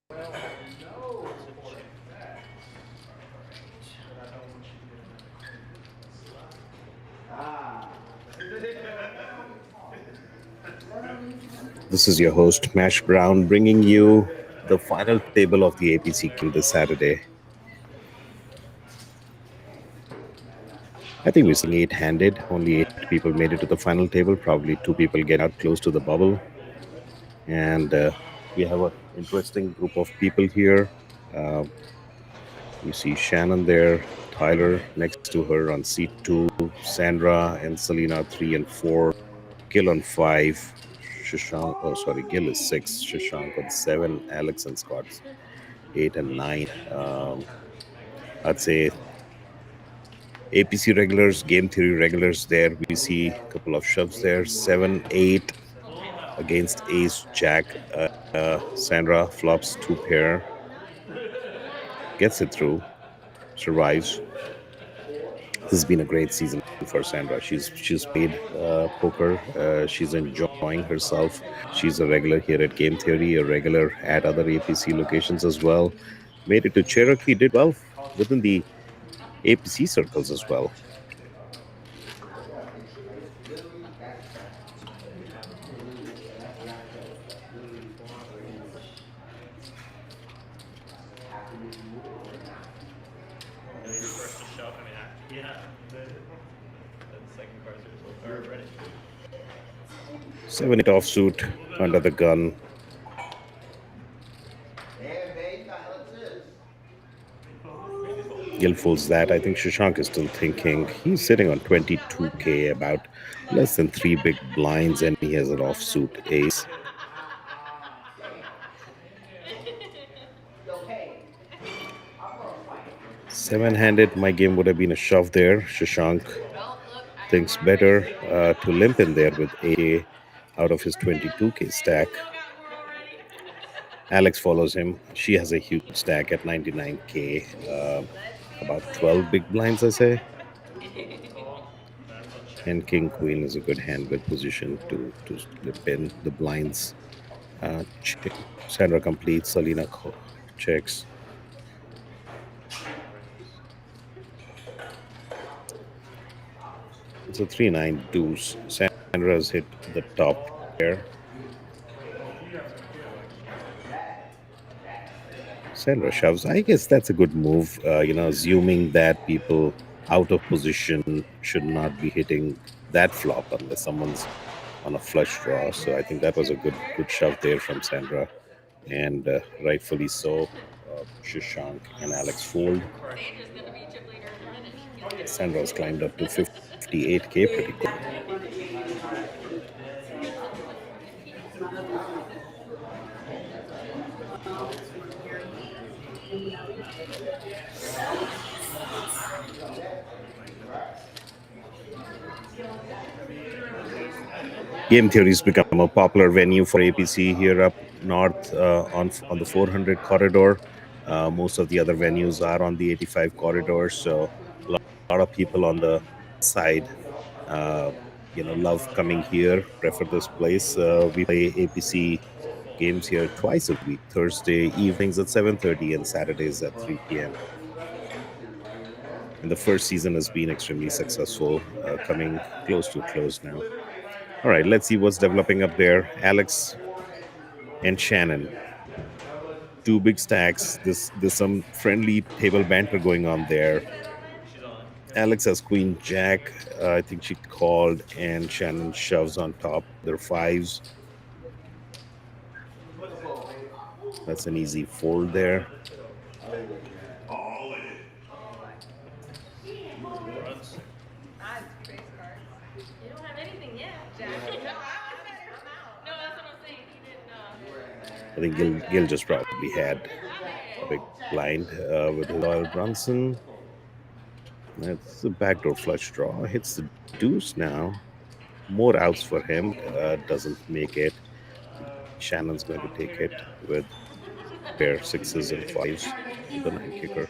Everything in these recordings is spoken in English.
This is your host, Mash Brown, bringing you the final table of the APC game this Saturday. I think we're seeing eight-handed. Only eight people made it to the final table. Probably two people get out close to the bubble, and we have an interesting group of people here. Uh, you see Shannon there, Tyler next to her on seat two, Sandra and Selena 3 and 4, Gil on 5, Shashank. Oh, sorry, Gil is 6, Shashank on 7, Alex and Scott's 8 and 9. I'd say APC regulars, game theory regulars there. We see a couple of shoves there. 7, 8 against Ace Jack. Sandra flops 2 pair, gets it through, survives. This has been a great season for Sandra. She's played poker. She's enjoying herself. She's a regular here at Game Theory, a regular at other APC locations as well. Made it to Cherokee, did well within the APC circles as well. 7-8 offsuit under the gun. Gil folds that. I think Shashank is still thinking. He's sitting on 22K, about less than 3 big blinds, and he has an offsuit ace. Seven-handed, my game would have been a shove there. Shashank thinks better to limp in there with A out of his 22K stack. Alex follows him. She has a huge stack at 99K. About 12 big blinds, I say. And King Queen is a good hand with position to slip in the blinds. Sandra completes. Selena checks. It's a 3-9 deuce. Sandra's hit the top pair. Sandra shoves. I guess that's a good move. Assuming that people out of position should not be hitting that flop unless someone's on a flush draw. So I think that was a good shove there from Sandra, and rightfully so. Shashank and Alex fold. Sandra's climbed up to 58K pretty quick. Game Theory's become a popular venue for APC here up north on the 400 corridor. Most of the other venues are on the 85 corridor, so a lot of people on the side, love coming here, prefer this place. We play APC games here twice a week, Thursday evenings at 7:30 and Saturdays at 3 p.m. And the first season has been extremely successful, coming close to a close now. All right, let's see what's developing up there. Alex and Shannon, 2 big stacks. There's some friendly table banter going on there. Alex has Queen Jack. I think she called, and Shannon shoves on top. They're fives. That's an easy fold there. I think Gil just probably had a big blind with Loyal Brunson. That's a backdoor flush draw. Hits the deuce now. More outs for him. Doesn't make it. Shannon's going to take it with pair 6s and 5s with the 9 kicker.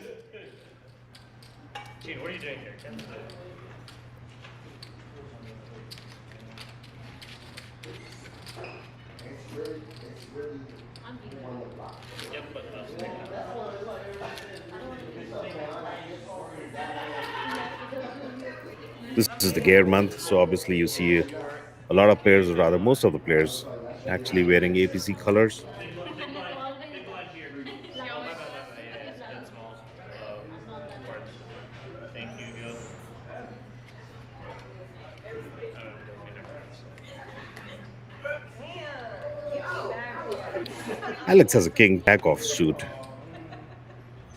Gene, what are you doing here? Yep. This is the gear month, so obviously you see a lot of players, or rather most of the players, actually wearing APC colors. Alex has a king jack offsuit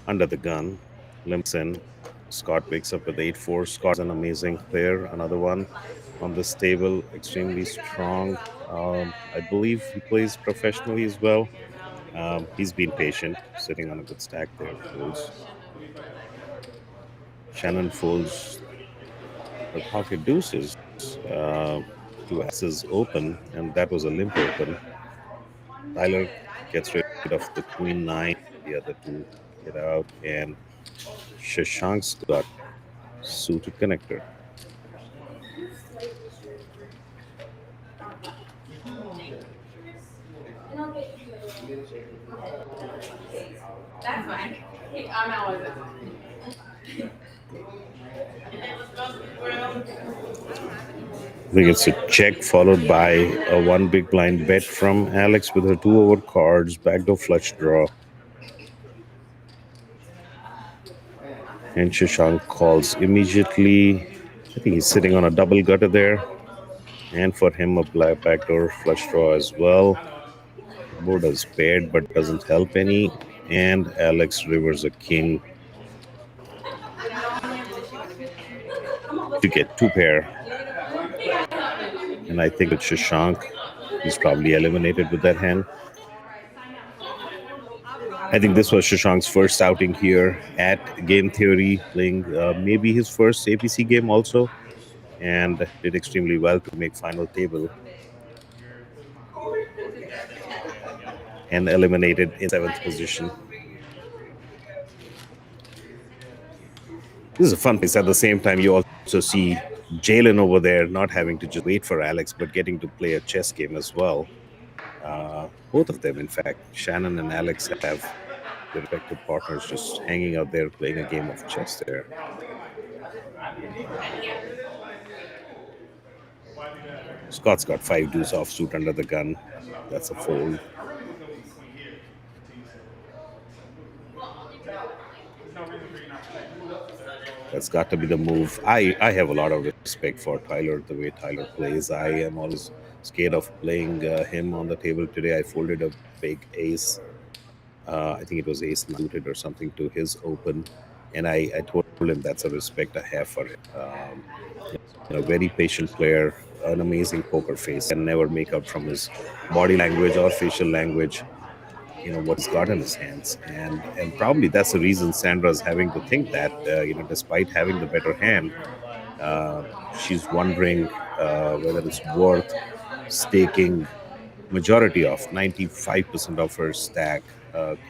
under the gun, limps in. Scott wakes up with 8-4. Scott's an amazing player. Another one on this table, extremely strong. I believe he plays professionally as well. He's been patient, sitting on a good stack there. Folds. Shannon folds her pocket deuces uh, to aces open, and that was a limp open. Tyler gets rid of the queen nine. The other two get out, and Shashank's got suited connector. I think it's a check followed by a one big blind bet from Alex with her two over cards, backdoor flush draw. And Shashank calls immediately. I think he's sitting on a double gutter there. And for him, a black backdoor flush draw as well. Board is paired but doesn't help any. And Alex rivers a king to get two pair. And I think with Shashank, he's probably eliminated with that hand. I think this was Shashank's first outing here at Game Theory, playing maybe his first APC game also, and did extremely well to make final table and eliminated in seventh position. This is a fun place. At the same time, you also see Jalen over there not having to just wait for Alex, but getting to play a chess game as well. Both of them, in fact, Shannon and Alex have their respective partners just hanging out there playing a game of chess there. Scott's got five deuce offsuit under the gun. That's a fold. That's got to be the move. I have a lot of respect for Tyler, the way Tyler plays. I am always scared of playing him on the table today. I folded a big ace. I think it was ace suited or something to his open. And I told him that's a respect I have for him. Very patient player, an amazing poker face, can never make out from his body language or facial language what he's got in his hands, and probably that's the reason Sandra's having to think that despite having the better hand, uh, she's wondering whether it's worth staking majority of 95% of her stack,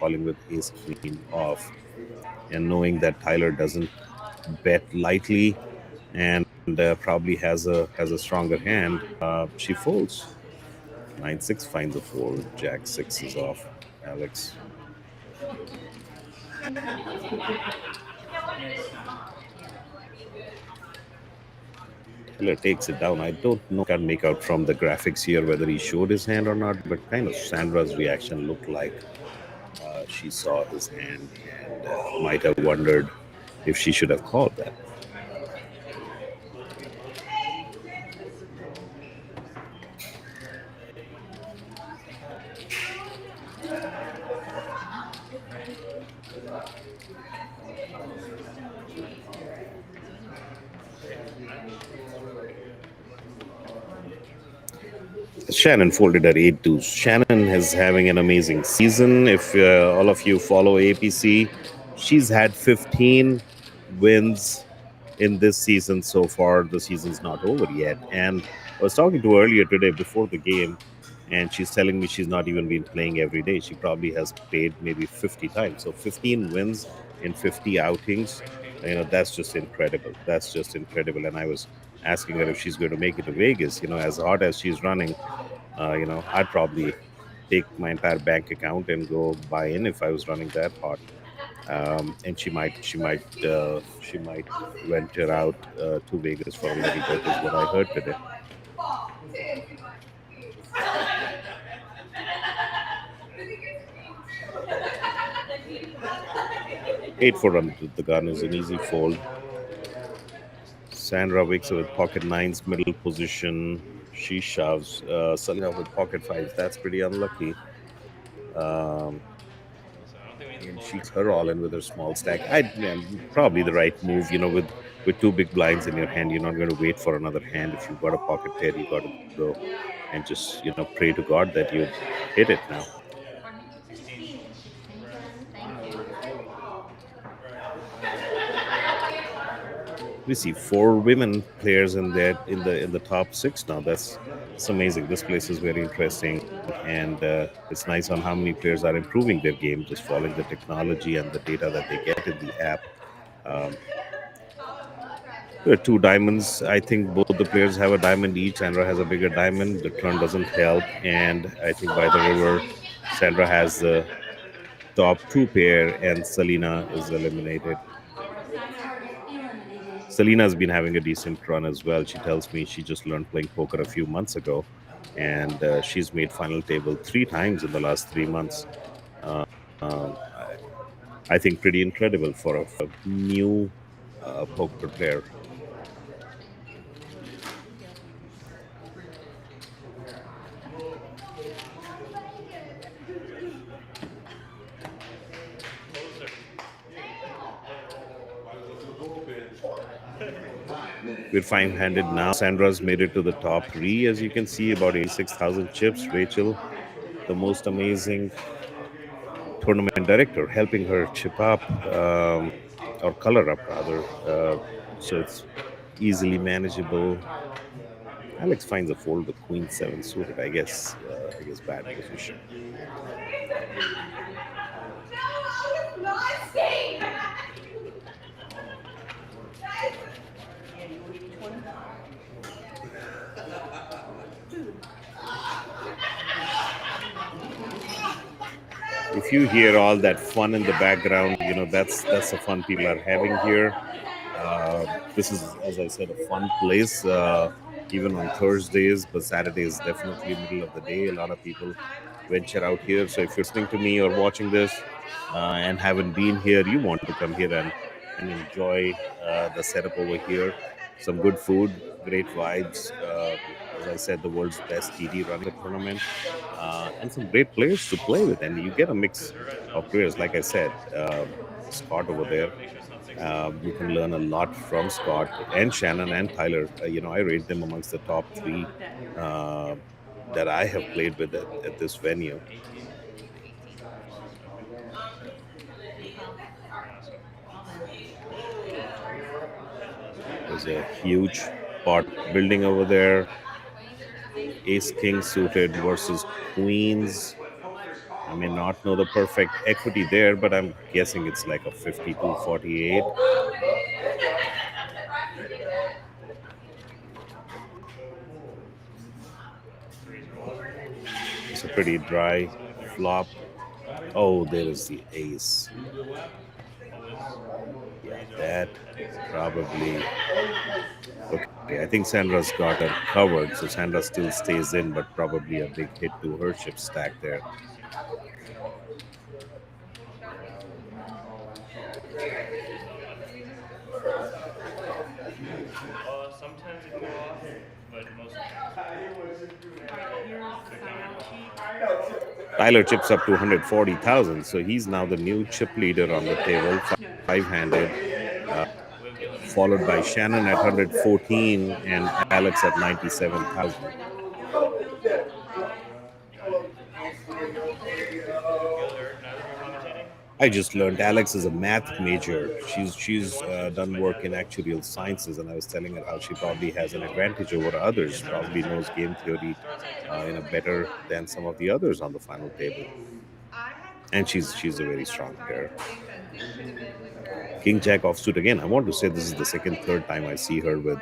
calling with ace queen off, and knowing that Tyler doesn't bet lightly and probably has a stronger hand. She folds. 9-6 finds a fold. Jack 6 is off. Alex. Taylor takes it down. I don't know. Can't make out from the graphics here whether he showed his hand or not, but kind of Sandra's reaction looked like she saw his hand and might have wondered if she should have called that. Shannon folded at 8-2. Shannon is having an amazing season. If all of you follow APC, she's had 15 wins in this season so far. The season's not over yet. And I was talking to her earlier today before the game, and she's telling me she's not even been playing every day. She probably has played maybe 50 times. So 15 wins in 50 outings. That's just incredible. That's just incredible. And I was asking her if she's going to make it to Vegas. As hard as she's running, I'd probably take my entire bank account and go buy in if I was running that hot. And she might venture out to Vegas for a little bit, is what I heard today. 8-4 under the gun is an easy fold. Sandra wakes up with pocket nines, middle position. She shoves. Selena with pocket fives. That's pretty unlucky. Um, and she's her all in with her small stack. Probably the right move. With two big blinds in your hand, you're not going to wait for another hand. If you've got a pocket pair, you got to go and just pray to God that you hit it now. We see four women players in the top six now. That's amazing. This place is very interesting, and it's nice on how many players are improving their game, just following the technology and the data that they get in the app. Um, there are two diamonds. I think both the players have a diamond each. Sandra has a bigger diamond. The turn doesn't help, and I think by the river, Sandra has the top two pair, and Selena is eliminated. Selena's been having a decent run as well. She tells me she just learned playing poker a few months ago, and she's made final table three times in the last 3 months. Um, I think pretty incredible for a new poker player. We're five-handed now. Sandra's made it to the top three, as you can see, about 86,000 chips. Rachel, the most amazing tournament director, helping her chip up, or color up rather, so it's easily manageable. Alex finds a fold with Queen Seven suited. I guess bad position. If you hear all that fun in the background, that's the fun people are having here. Uh, this is, as I said, a fun place. Even on Thursdays, but Saturday is definitely middle of the day. A lot of people venture out here. So if you're listening to me or watching this and haven't been here, you want to come here and enjoy the setup over here. Some good food, great vibes. As I said, the world's best TD running the tournament, and some great players to play with. And you get a mix of players. Like I said, Scott over there. You can learn a lot from Scott and Shannon and Tyler. I rate them amongst the top three uh, that I have played with at this venue. There's a huge pot building over there. Ace King suited versus Queens. I may not know the perfect equity there, but I'm guessing it's like a 52-48. It's a pretty dry flop. Oh, there is the ace. Yeah, that probably. Okay, I think Sandra's got it covered, so Sandra still stays in, but probably a big hit to her chip stack there. Tyler chips up to 140,000, so he's now the new chip leader on the table, five-handed, uh, followed by Shannon at 114 and Alex at 97,000. I just learned Alex is a math major. She's done work in actuarial sciences, and I was telling her how she probably has an advantage over others. Probably knows game theory better than some of the others on the final table, and she's a very strong player. King Jack offsuit again. I want to say this is the second, third time I see her with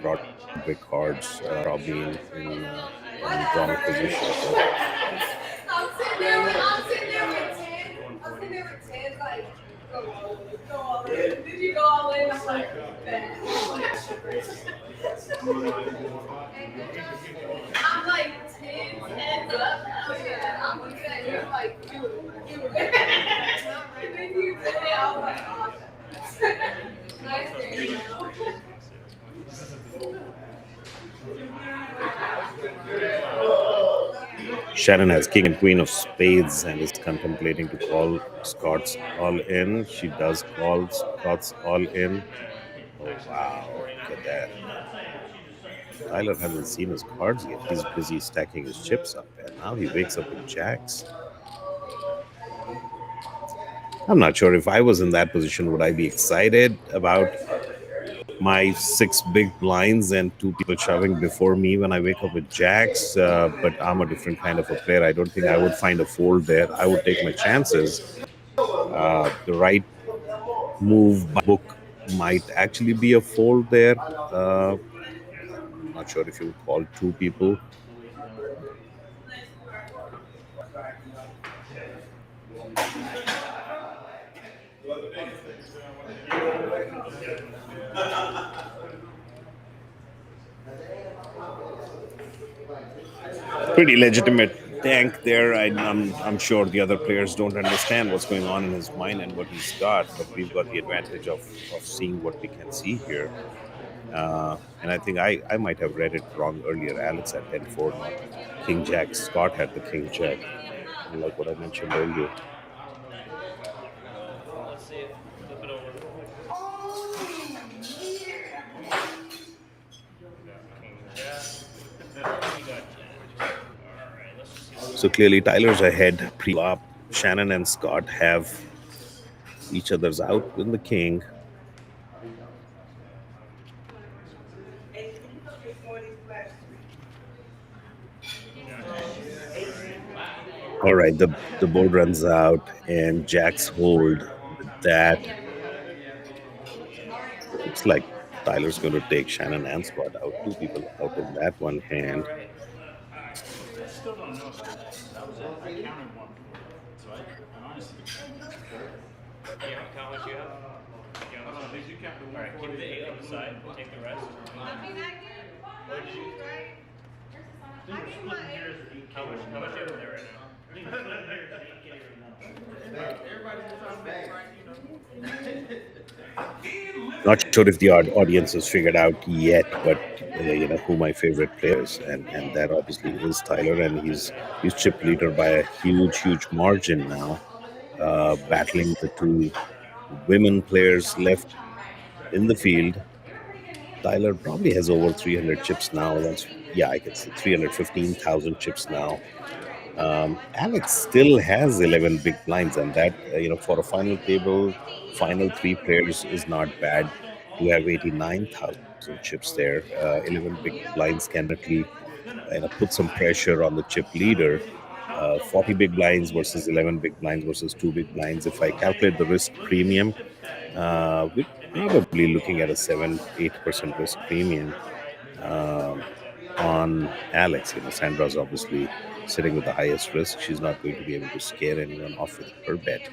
Broadway cards, probably in wrong position. So Shannon has king and queen of spades and is contemplating to call Scott's all in. She does call Scott's all in. Oh wow, look at that. Tyler hasn't seen his cards yet. He's busy stacking his chips up, and now he wakes up with jacks. I'm not sure if I was in that position, would I be excited about my six big blinds and two people shoving before me when I wake up with jacks? But I'm a different kind of a player. I don't think I would find a fold there. I would take my chances. The right move by book might actually be a fold there. I'm not sure if you would call two people. Pretty legitimate tank there. I'm sure the other players don't understand what's going on in his mind and what he's got, but we've got the advantage of seeing what we can see here. And I think I might have read it wrong earlier. Alex had 10-4, not King Jack. Scott had the King Jack, like what I mentioned earlier. So clearly, Tyler's ahead pre-flop. Shannon and Scott have each other's out in the king. All right, the board runs out, and Jack's hold with that. Looks like Tyler's going to take Shannon and Scott out. Two people out in that one hand. Not sure if the audience has figured out yet, but who my favorite players, and that obviously is Tyler, and he's chip leader by a huge margin now, battling the two women players left in the field. Tyler probably has over 300 chips now. Once, yeah, I can see 315,000 chips now. Alex still has 11 big blinds, and that for a final table, final three players is not bad. To have 89,000 chips there, 11 big blinds can definitely put some pressure on the chip leader. 40 big blinds versus 11 big blinds versus two big blinds. If I calculate the risk premium, we're probably looking at a 7-8% risk premium um, on Alex. Sandra's obviously sitting with the highest risk. She's not going to be able to scare anyone off with her bet.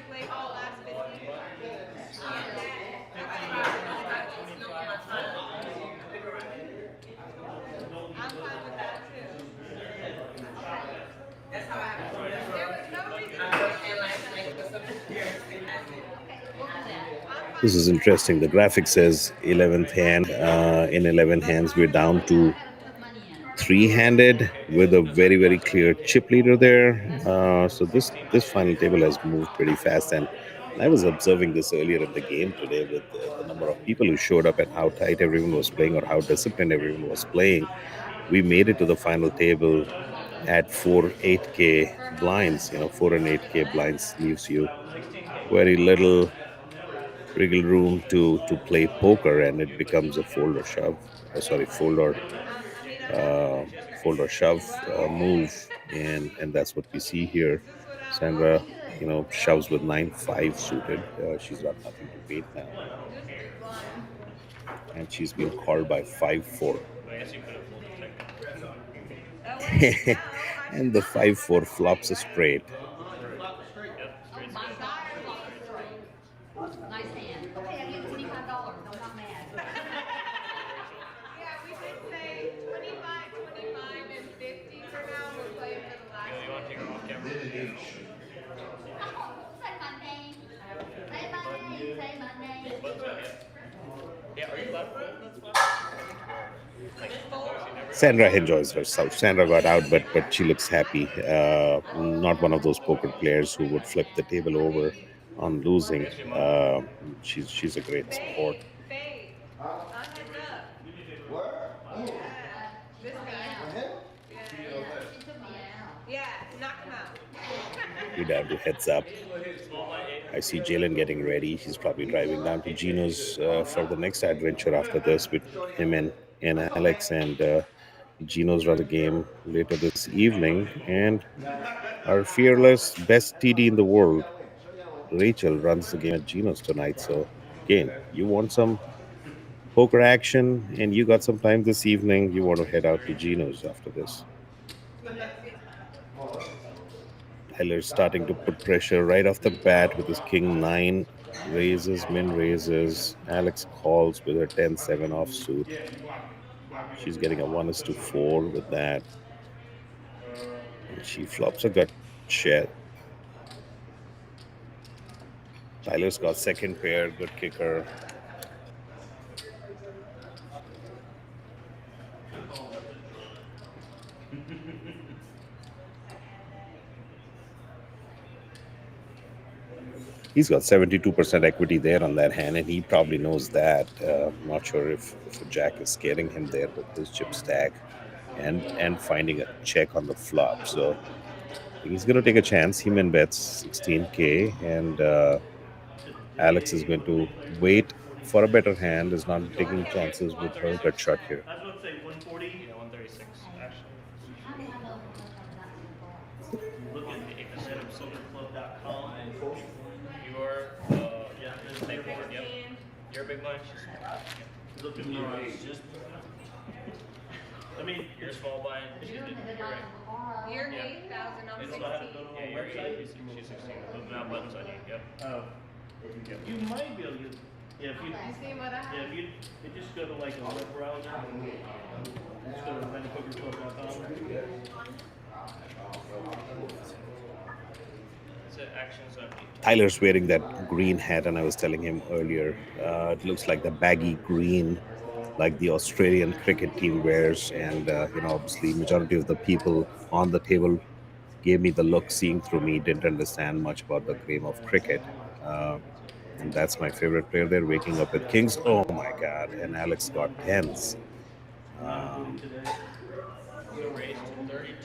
This is interesting. The graphic says 11th hand. In 11 hands, we're down to three-handed with a very clear chip leader there. So this final table has moved pretty fast, and I was observing this earlier in the game today with the number of people who showed up and how tight everyone was playing or how disciplined everyone was playing. We made it to the final table at 4 8K blinds. 4 and 8K blinds leaves you very little wriggle room to play poker, and it becomes a fold or shove. Sorry, uh, fold or shove move, and that's what we see here. Sandra, shoves with 9-5 suited. She's got nothing to beat now, and she's been called by 5-4. And the 5-4 flops a straight. Sandra enjoys herself. Sandra got out, but she looks happy. Not one of those poker players who would flip the table over on losing. She's a great sport. We down to heads up. I see Jalen getting ready. He's probably driving down to Gino's for the next adventure after this with him and Alex. And Gino's runs a game later this evening. And our fearless best TD in the world, Rachel, runs the game at Gino's tonight. So, again, you want some poker action and you got some time this evening, you want to head out to Gino's after this. Tyler's starting to put pressure right off the bat with his king nine raises, min raises. Alex calls with her 10-7 offsuit. She's getting a 1 is to 4 with that. And she flops a gut shit. Tyler's got second pair, good kicker. He's got 72% equity there on that hand, and he probably knows that. Not sure if a jack is scaring him there with his chip stack and finding a check on the flop. So I think he's going to take a chance. He min bets 16K, and Alex is going to wait for a better hand, is not taking chances with her gut shot here. Yeah, 136 actually. You are same board. Yep. You're a big blind. She's small. Yep. You're small blind. She's big. You're right. Yeah, you're 8. She's 16. But now buttons on you. Yep. Yep. That's it. Actions on me. Tyler's wearing that green hat, and I was telling him earlier, it looks like the baggy green, like the Australian cricket team wears. And obviously, majority of the people on the table gave me the look, seeing through me, didn't understand much about the game of cricket. Uh, and that's my favorite player there, waking up with kings. Oh my God! And Alex got tens. Um, You raised to 32.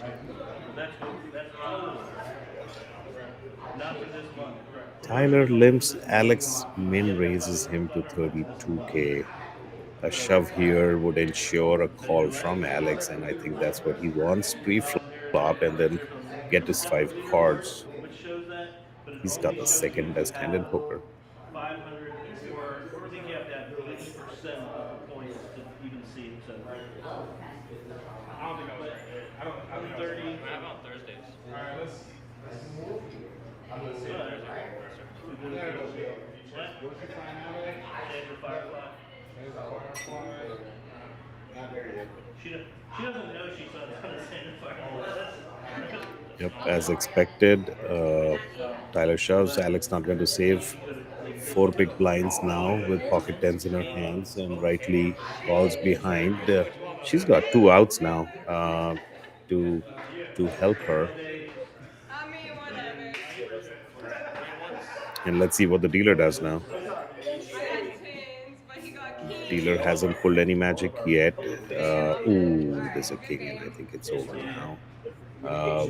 Tyler limps. Alex min raises him to 32K. A shove here would ensure a call from Alex, and I think that's what he wants pre-flop and then get his five cards. He's got the second best hand in poker. What about on Thursdays? Thursday. Yes, sir. Yep, as expected. Tyler shoves. Alex not going to save. Four big blinds now with pocket tens in her hands and rightly calls behind. She's got two outs now to help her. I mean, once. And let's see what the dealer does now. Dealer hasn't pulled any magic yet. Ooh, there's a king, and I think it's over now.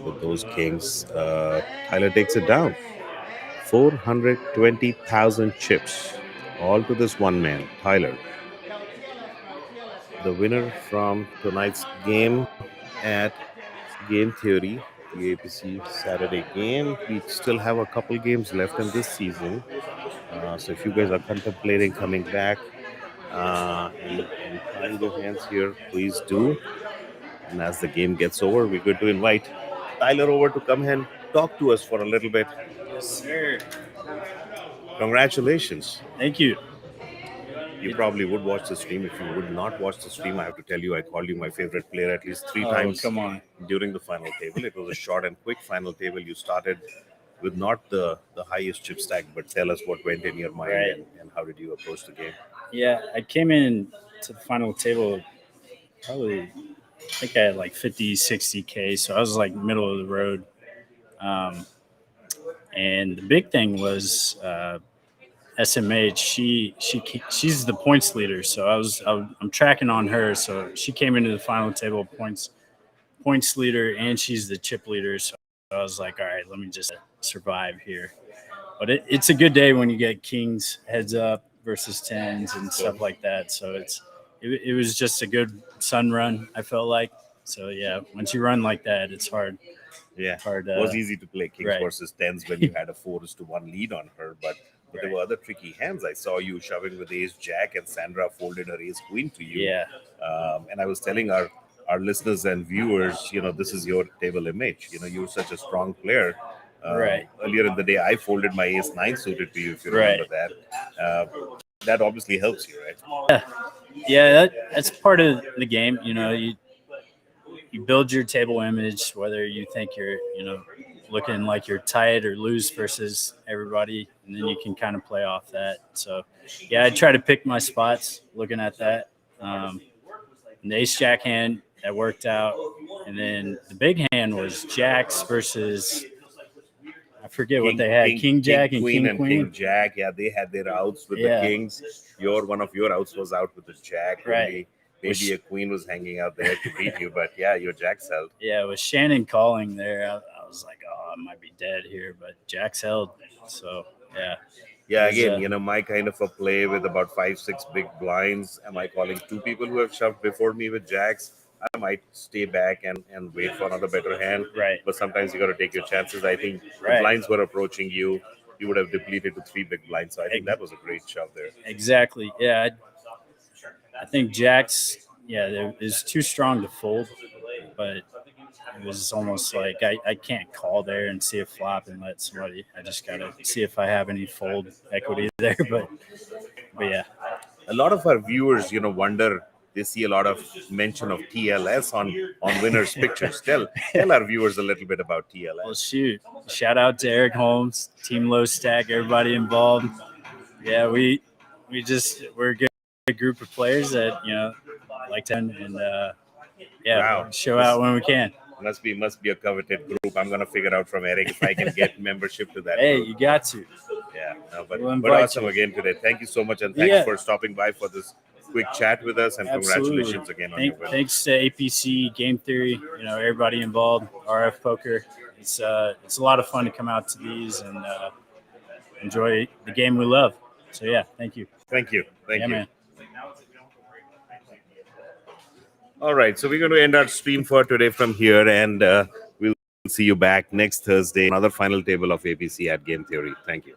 With those kings, Tyler takes it down. 420,000 chips, all to this one man, Tyler. The winner from tonight's game at Game Theory, the APC Saturday game. We still have a couple games left in this season. So if you guys are contemplating coming back and trying your hands here, please do. And as the game gets over, we're going to invite Tyler over to come and talk to us for a little bit. Yes, sir. Congratulations. Thank you. You probably would watch the stream. If you would not watch the stream, I have to tell you, I called you my favorite player at least three Oh, times come on. during the final table. It was a short and quick final table. You started with not the highest chip stack, but tell us what went in your mind Right. and how did you approach the game? Yeah, I came in to the final table probably, I think I had like 50, 60K. So I was like middle of the road. Um, and the big thing was SMH. She's the points leader. So I'm tracking on her. So she came into the final table points leader, and she's the chip leader. So I was like, all right, let me just survive here. But it's a good day when you get kings heads up versus tens and stuff like that. So it was just a good sun run. I felt like so yeah. Once you run like that, it's hard. Yeah, Hard. it was easy to play kings Right. versus tens when you had a 4-1 lead on her, but there Right. were other tricky hands. I saw you shoving with ace jack, and Sandra folded her ace queen to you. Yeah. And I was telling our listeners and viewers, this is your table image. You're such a strong player. Right. Earlier in the day, I folded my ace nine suited to you, if you Right. remember that. Uh, that obviously helps you, right? Yeah. Yeah. That's part of the game. You build your table image, whether you think you're looking like you're tight or loose versus everybody, and then you can kind of play off that. So yeah, I try to pick my spots looking at that. Um, the ace jack hand that worked out, and then the big hand was jacks versus I forget what King, they had, King, king King jack and Queen, king and King queen. Jack. Yeah, they had their outs with the Yeah, kings. One of your outs was out with the Jack right. only. Maybe Which a Queen was hanging out there to beat you, but yeah, your Jack's held. yeah, with Shannon calling there, I was like, oh, I might be dead here, but Jack's held. So yeah, it Yeah, was again, my kind of a play with about 5, 6 big blinds. Am I calling two people who have shoved before me with Jacks? I might stay back and wait for another better hand. right, But sometimes you got to take your chances. I think the right. blinds were approaching you. You would have depleted to three big blinds. So I think that was a great shove there. Exactly. Yeah, I think Jack's. Yeah, it was too strong to fold, but it was almost like I can't call there and see a flop and let somebody. I just gotta see if I have any fold equity there. But yeah, A lot of our viewers, wonder, they see a lot of mention of TLS on winners' pictures. Tell our viewers a little bit about well, TLS. shoot. Shout out to Eric Holmes, Team Low Stack, everybody involved. Yeah, we're a good group of players that like to and yeah, Wow, show this out when we can. must be a coveted group. I'm gonna figure out from Eric if I can get membership to that Hey, group. you got to. Yeah, no, but We'll but invite awesome you. again today. Thank you so much, and thanks Yeah, for stopping by for this quick chat with us. And absolutely. congratulations again on your win. Thanks to APC Game Theory. Everybody involved. RF Poker. It's a lot of fun to come out to these and enjoy the game we love. So yeah, thank you. Thank you, thank Yeah, you. man. All right, so we're going to end our stream for today from here, and we'll see you back next Thursday. Another final table of ABC at Game Theory. Thank you.